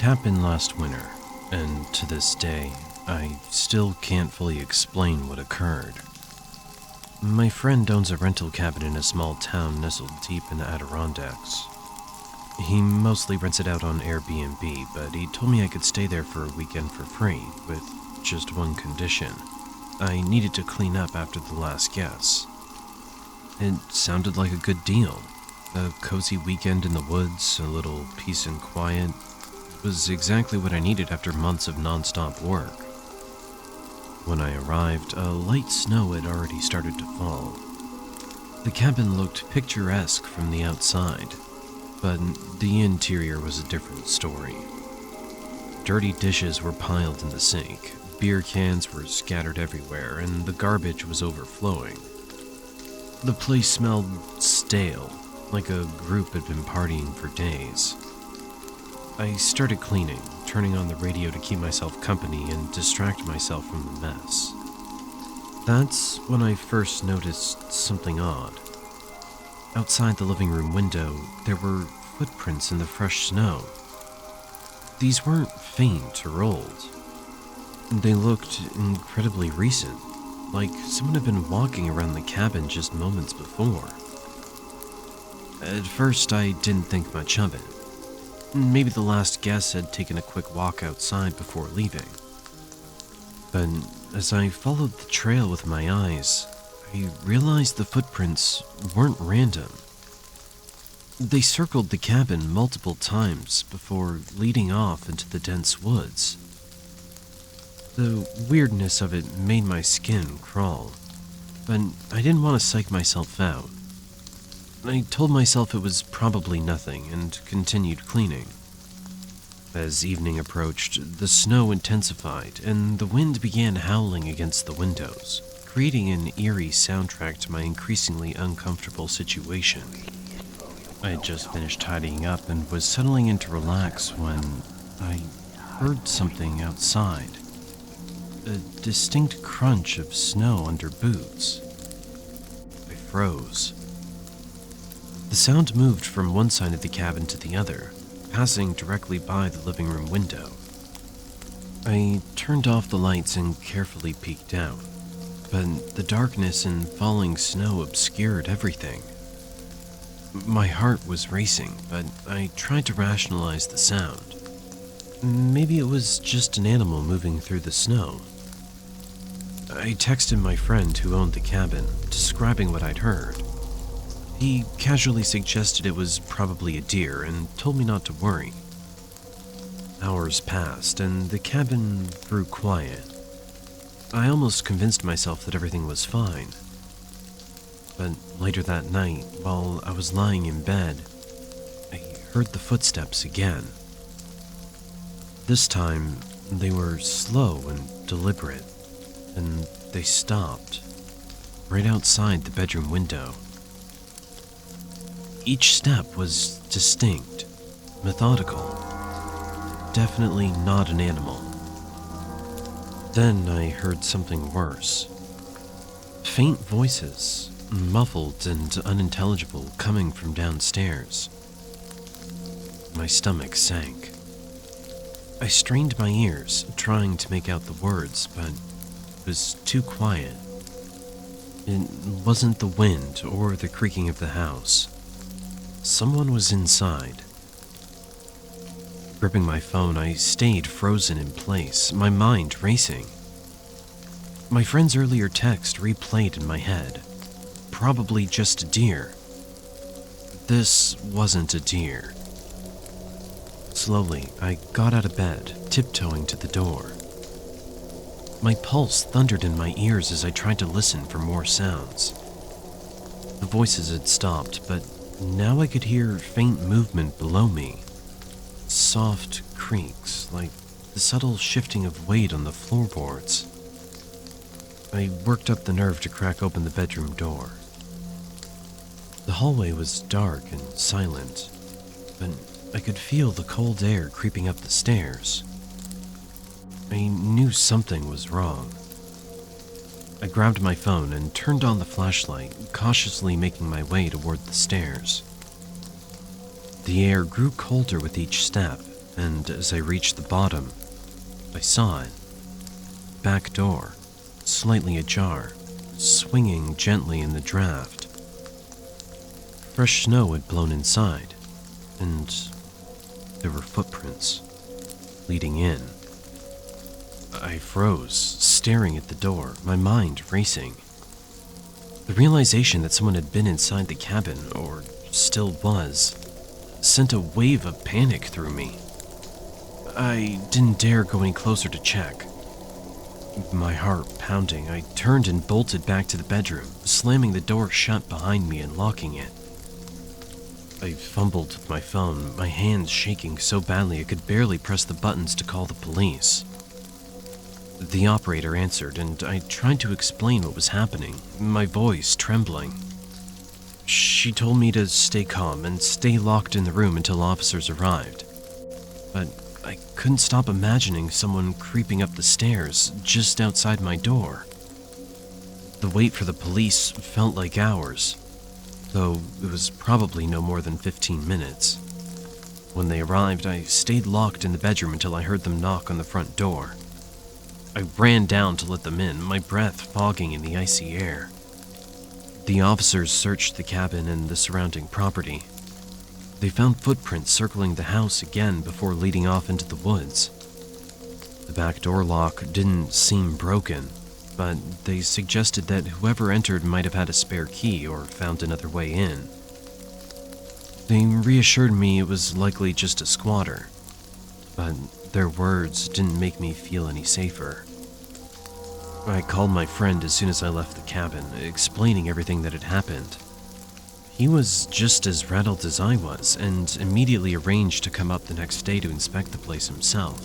happened last winter, and to this day, I still can't fully explain what occurred. My friend owns a rental cabin in a small town nestled deep in the Adirondacks. He mostly rents it out on Airbnb, but he told me I could stay there for a weekend for free, with just one condition. I needed to clean up after the last guests. It sounded like a good deal. A cozy weekend in the woods, a little peace and quiet. It was exactly what I needed after months of non-stop work. When I arrived, a light snow had already started to fall. The cabin looked picturesque from the outside, but the interior was a different story. Dirty dishes were piled in the sink, beer cans were scattered everywhere, and the garbage was overflowing. The place smelled stale, like a group had been partying for days. I started cleaning, turning on the radio to keep myself company and distract myself from the mess. That's when I first noticed something odd. Outside the living room window, there were footprints in the fresh snow. These weren't faint or old. They looked incredibly recent, like someone had been walking around the cabin just moments before. At first, I didn't think much of it. Maybe the last guest had taken a quick walk outside before leaving. But as I followed the trail with my eyes, I realized the footprints weren't random. They circled the cabin multiple times before leading off into the dense woods. The weirdness of it made my skin crawl, but I didn't want to psych myself out. I told myself it was probably nothing and continued cleaning. As evening approached, the snow intensified and the wind began howling against the windows, creating an eerie soundtrack to my increasingly uncomfortable situation. I had just finished tidying up and was settling in to relax when I heard something outside. A distinct crunch of snow under boots. I froze. The sound moved from one side of the cabin to the other, passing directly by the living room window. I turned off the lights and carefully peeked out, but the darkness and falling snow obscured everything. My heart was racing, but I tried to rationalize the sound. Maybe it was just an animal moving through the snow. I texted my friend who owned the cabin, describing what I'd heard. He casually suggested it was probably a deer and told me not to worry. Hours passed and the cabin grew quiet. I almost convinced myself that everything was fine. But later that night, while I was lying in bed, I heard the footsteps again. This time, they were slow and deliberate, and they stopped right outside the bedroom window. Each step was distinct, methodical, definitely not an animal. Then I heard something worse. Faint voices, muffled and unintelligible, coming from downstairs. My stomach sank. I strained my ears, trying to make out the words, but it was too quiet. It wasn't the wind or the creaking of the house. Someone was inside. Gripping my phone, I stayed frozen in place, my mind racing. My friend's earlier text replayed in my head. Probably just a deer. This wasn't a deer. Slowly, I got out of bed, tiptoeing to the door. My pulse thundered in my ears as I tried to listen for more sounds. The voices had stopped, but now I could hear faint movement below me. Soft creaks, like the subtle shifting of weight on the floorboards. I worked up the nerve to crack open the bedroom door. The hallway was dark and silent, but I could feel the cold air creeping up the stairs. I knew something was wrong. I grabbed my phone and turned on the flashlight, cautiously making my way toward the stairs. The air grew colder with each step, and as I reached the bottom, I saw it. Back door, slightly ajar, swinging gently in the draft. Fresh snow had blown inside, and there were footprints leading in. I froze, staring at the door, my mind racing. The realization that someone had been inside the cabin, or still was, sent a wave of panic through me. I didn't dare go any closer to check. My heart pounding, I turned and bolted back to the bedroom, slamming the door shut behind me and locking it. I fumbled with my phone, my hands shaking so badly I could barely press the buttons to call the police. The operator answered, and I tried to explain what was happening, my voice trembling. She told me to stay calm and stay locked in the room until officers arrived. But I couldn't stop imagining someone creeping up the stairs just outside my door. The wait for the police felt like hours, though it was probably no more than 15 minutes. When they arrived, I stayed locked in the bedroom until I heard them knock on the front door. I ran down to let them in, my breath fogging in the icy air. The officers searched the cabin and the surrounding property. They found footprints circling the house again before leading off into the woods. The back door lock didn't seem broken, but they suggested that whoever entered might have had a spare key or found another way in. They reassured me it was likely just a squatter, but their words didn't make me feel any safer. I called my friend as soon as I left the cabin, explaining everything that had happened. He was just as rattled as I was, and immediately arranged to come up the next day to inspect the place himself.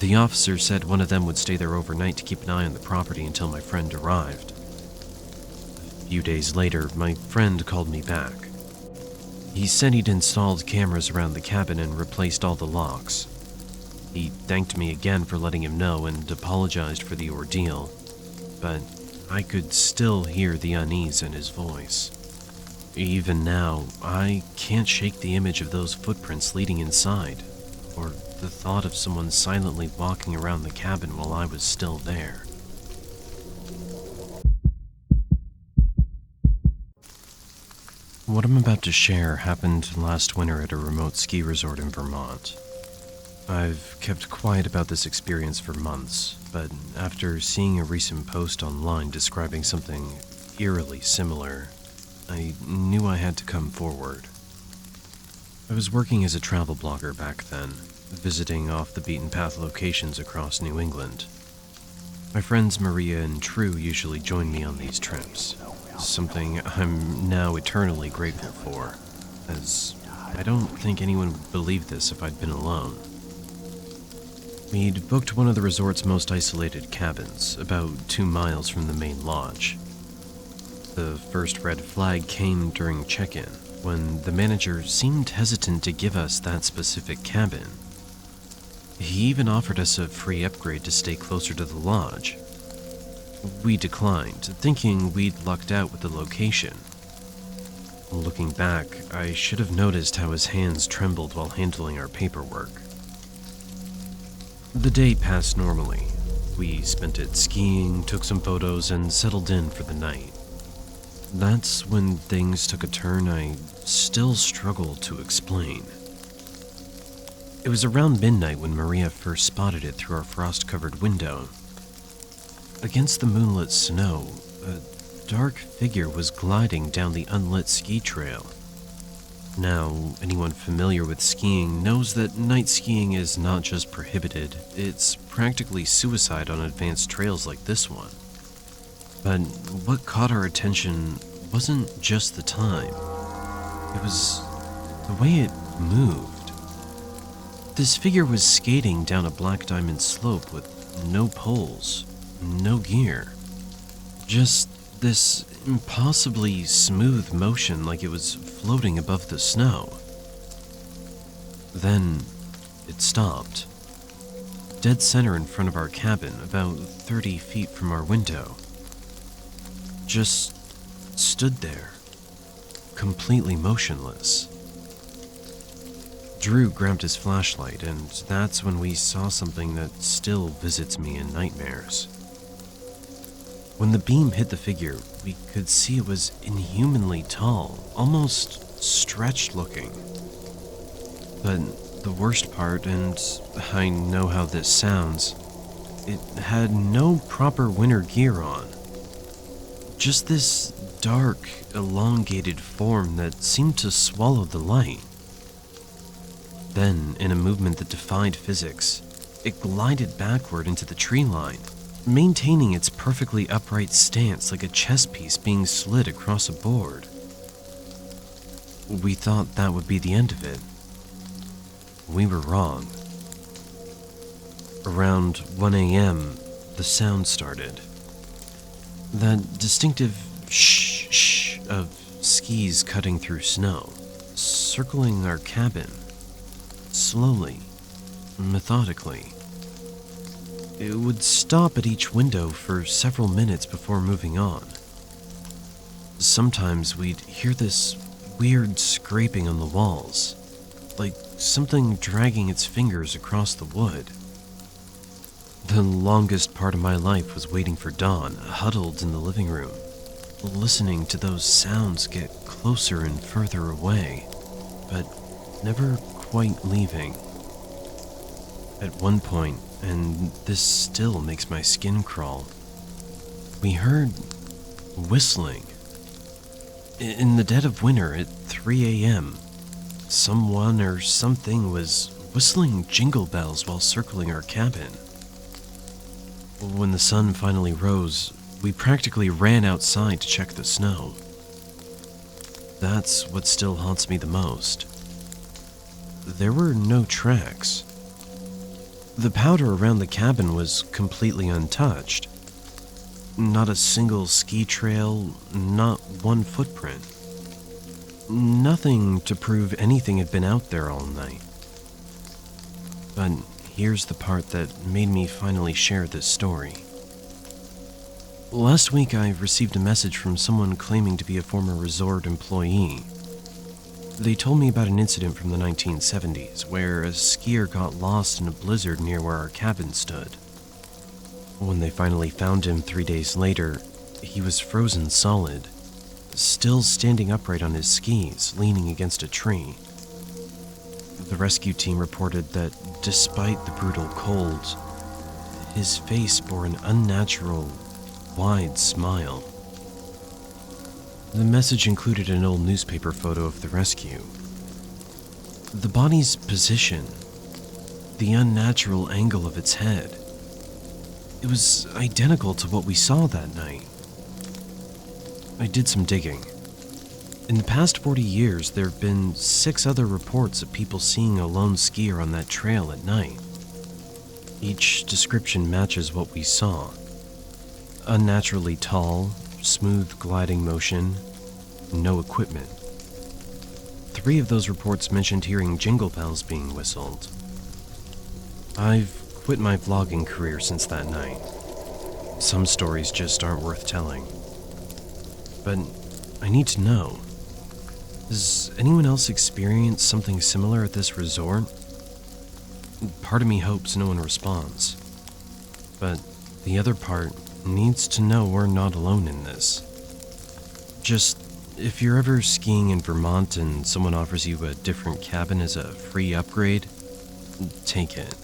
The officer said one of them would stay there overnight to keep an eye on the property until my friend arrived. A few days later, my friend called me back. He said he'd installed cameras around the cabin and replaced all the locks. He thanked me again for letting him know and apologized for the ordeal, but I could still hear the unease in his voice. Even now, I can't shake the image of those footprints leading inside, or the thought of someone silently walking around the cabin while I was still there. What I'm about to share happened last winter at a remote ski resort in Vermont. I've kept quiet about this experience for months, but after seeing a recent post online describing something eerily similar, I knew I had to come forward. I was working as a travel blogger back then, visiting off-the-beaten-path locations across New England. My friends Maria and True usually join me on these trips, something I'm now eternally grateful for, as I don't think anyone would believe this if I'd been alone. We'd booked one of the resort's most isolated cabins, about 2 miles from the main lodge. The first red flag came during check-in, when the manager seemed hesitant to give us that specific cabin. He even offered us a free upgrade to stay closer to the lodge. We declined, thinking we'd lucked out with the location. Looking back, I should have noticed how his hands trembled while handling our paperwork. The day passed normally. We spent it skiing, took some photos, and settled in for the night. That's when things took a turn I still struggle to explain. It was around midnight when Maria first spotted it through our frost-covered window. Against the moonlit snow, a dark figure was gliding down the unlit ski trail. Now, anyone familiar with skiing knows that night skiing is not just prohibited, it's practically suicide on advanced trails like this one. But what caught our attention wasn't just the time. It was the way it moved. This figure was skating down a black diamond slope with no poles, no gear. Just this impossibly smooth motion like it was floating above the snow. Then it stopped. Dead center in front of our cabin, about 30 feet from our window. Just stood there, completely motionless. Drew grabbed his flashlight, and that's when we saw something that still visits me in nightmares. When the beam hit the figure, we could see it was inhumanly tall, almost stretched looking. But the worst part, and I know how this sounds, it had no proper winter gear on. Just this dark, elongated form that seemed to swallow the light. Then, in a movement that defied physics, it glided backward into the tree line, maintaining its perfectly upright stance like a chess piece being slid across a board. We thought that would be the end of it. We were wrong. Around 1 a.m., the sound started. That distinctive shh of skis cutting through snow, circling our cabin. Slowly, methodically. It would stop at each window for several minutes before moving on. Sometimes we'd hear this weird scraping on the walls, like something dragging its fingers across the wood. The longest part of my life was waiting for dawn, huddled in the living room, listening to those sounds get closer and further away, but never quite leaving. At one point, and this still makes my skin crawl, we heard whistling. In the dead of winter at 3 a.m., someone or something was whistling jingle bells while circling our cabin. When the sun finally rose, we practically ran outside to check the snow. That's what still haunts me the most. There were no tracks. The powder around the cabin was completely untouched. Not a single ski trail, not one footprint. Nothing to prove anything had been out there all night. But here's the part that made me finally share this story. Last week I received a message from someone claiming to be a former resort employee. They told me about an incident from the 1970s where a skier got lost in a blizzard near where our cabin stood. When they finally found him 3 days later, he was frozen solid, still standing upright on his skis, leaning against a tree. The rescue team reported that despite the brutal cold, his face bore an unnatural, wide smile. The message included an old newspaper photo of the rescue. The body's position, the unnatural angle of its head, it was identical to what we saw that night. I did some digging. In the past 40 years, there have been 6 other reports of people seeing a lone skier on that trail at night. Each description matches what we saw. Unnaturally tall, smooth gliding motion, no equipment. 3 of those reports mentioned hearing jingle bells being whistled. I've quit my vlogging career since that night. Some stories just aren't worth telling. But I need to know. Has anyone else experienced something similar at this resort? Part of me hopes no one responds. But the other part needs to know we're not alone in this. Just, if you're ever skiing in Vermont and someone offers you a different cabin as a free upgrade, take it.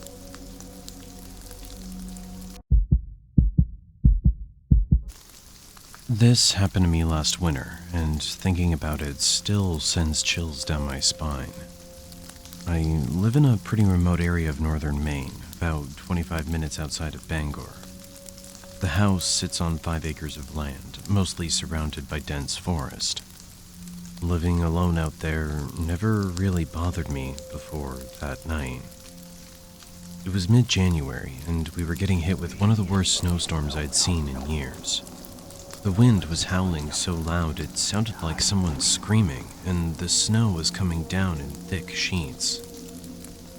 This happened to me last winter, and thinking about it still sends chills down my spine. I live in a pretty remote area of northern Maine, about 25 minutes outside of Bangor. The house sits on 5 acres of land, mostly surrounded by dense forest. Living alone out there never really bothered me before that night. It was mid-January, and we were getting hit with one of the worst snowstorms I'd seen in years. The wind was howling so loud it sounded like someone screaming, and the snow was coming down in thick sheets.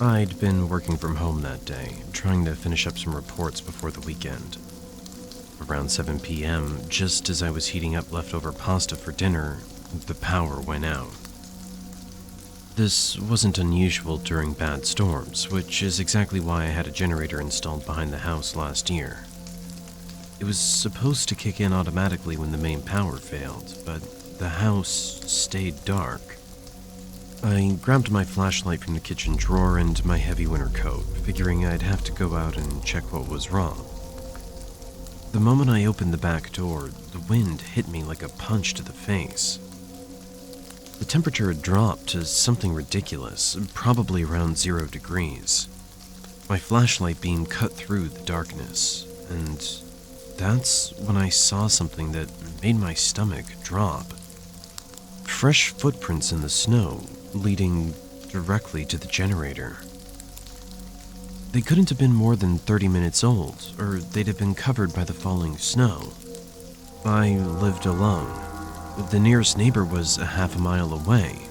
I'd been working from home that day, trying to finish up some reports before the weekend. Around 7 p.m., just as I was heating up leftover pasta for dinner, the power went out. This wasn't unusual during bad storms, which is exactly why I had a generator installed behind the house last year. It was supposed to kick in automatically when the main power failed, but the house stayed dark. I grabbed my flashlight from the kitchen drawer and my heavy winter coat, figuring I'd have to go out and check what was wrong. The moment I opened the back door, the wind hit me like a punch to the face. The temperature had dropped to something ridiculous, probably around 0 degrees. My flashlight beam cut through the darkness, and that's when I saw something that made my stomach drop. Fresh footprints in the snow, leading directly to the generator. They couldn't have been more than 30 minutes old, or they'd have been covered by the falling snow. I lived alone. The nearest neighbor was a half a mile away.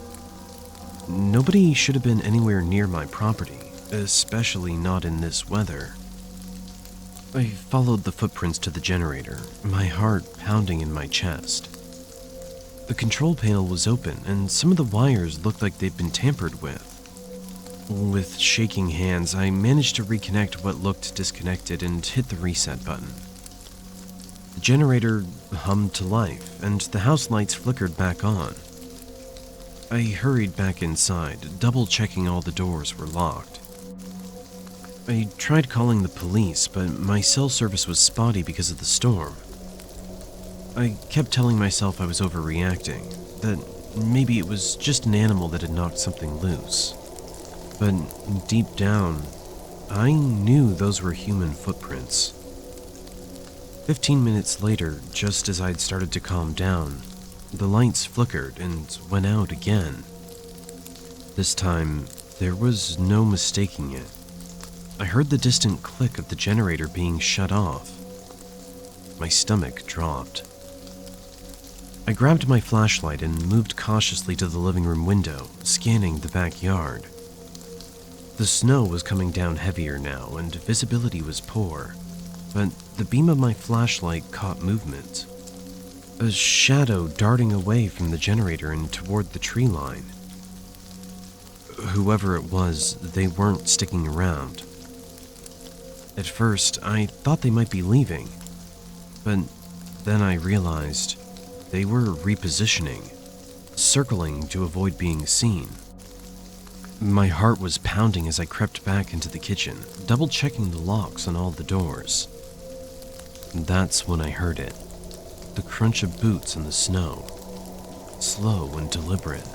Nobody should have been anywhere near my property, especially not in this weather. I followed the footprints to the generator, my heart pounding in my chest. The control panel was open, and some of the wires looked like they'd been tampered with. With shaking hands, I managed to reconnect what looked disconnected and hit the reset button. The generator hummed to life, and the house lights flickered back on. I hurried back inside, double-checking all the doors were locked. I tried calling the police, but my cell service was spotty because of the storm. I kept telling myself I was overreacting, that maybe it was just an animal that had knocked something loose. But deep down, I knew those were human footprints. 15 minutes later, just as I'd started to calm down, the lights flickered and went out again. This time, there was no mistaking it. I heard the distant click of the generator being shut off. My stomach dropped. I grabbed my flashlight and moved cautiously to the living room window, scanning the backyard. The snow was coming down heavier now, and visibility was poor, but the beam of my flashlight caught movement. A shadow darting away from the generator and toward the tree line. Whoever it was, they weren't sticking around. At first, I thought they might be leaving, but then I realized they were repositioning, circling to avoid being seen. My heart was pounding as I crept back into the kitchen, double-checking the locks on all the doors. That's when I heard it. The crunch of boots in the snow. Slow and deliberate.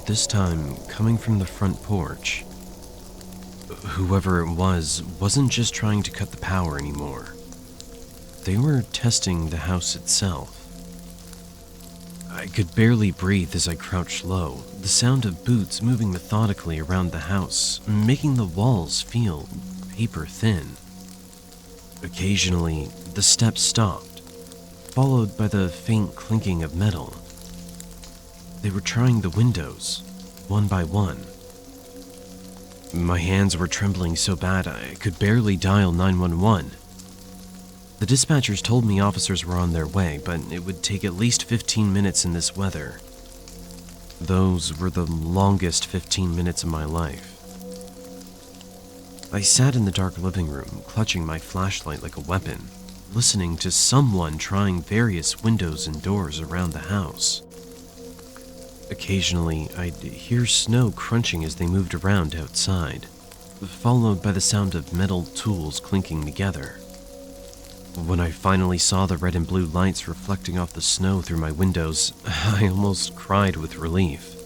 This time, coming from the front porch. Whoever it was wasn't just trying to cut the power anymore. They were testing the house itself. I could barely breathe as I crouched low, the sound of boots moving methodically around the house, making the walls feel paper thin. Occasionally, the steps stopped, followed by the faint clinking of metal. They were trying the windows, one by one. My hands were trembling so bad I could barely dial 911. The dispatchers told me officers were on their way, but it would take at least 15 minutes in this weather. Those were the longest 15 minutes of my life. I sat in the dark living room, clutching my flashlight like a weapon, listening to someone trying various windows and doors around the house. Occasionally, I'd hear snow crunching as they moved around outside, followed by the sound of metal tools clinking together. When I finally saw the red and blue lights reflecting off the snow through my windows, I almost cried with relief.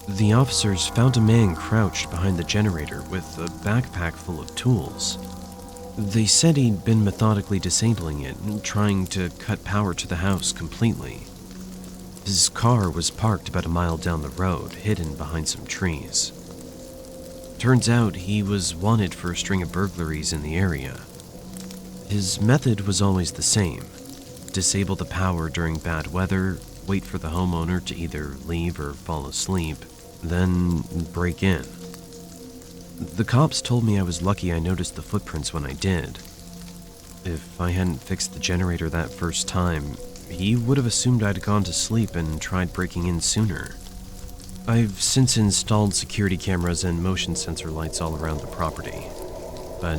The officers found a man crouched behind the generator with a backpack full of tools. They said he'd been methodically disabling it and trying to cut power to the house completely. His car was parked about a mile down the road, hidden behind some trees. Turns out he was wanted for a string of burglaries in the area. His method was always the same: disable the power during bad weather, wait for the homeowner to either leave or fall asleep, then break in. The cops told me I was lucky I noticed the footprints when I did. If I hadn't fixed the generator that first time, he would have assumed I'd gone to sleep and tried breaking in sooner. I've since installed security cameras and motion sensor lights all around the property, but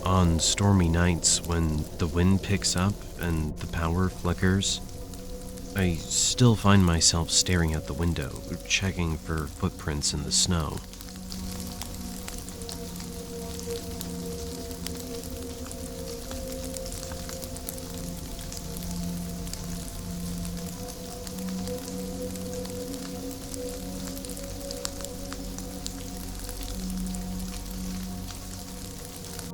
on stormy nights when the wind picks up and the power flickers, I still find myself staring out the window, checking for footprints in the snow.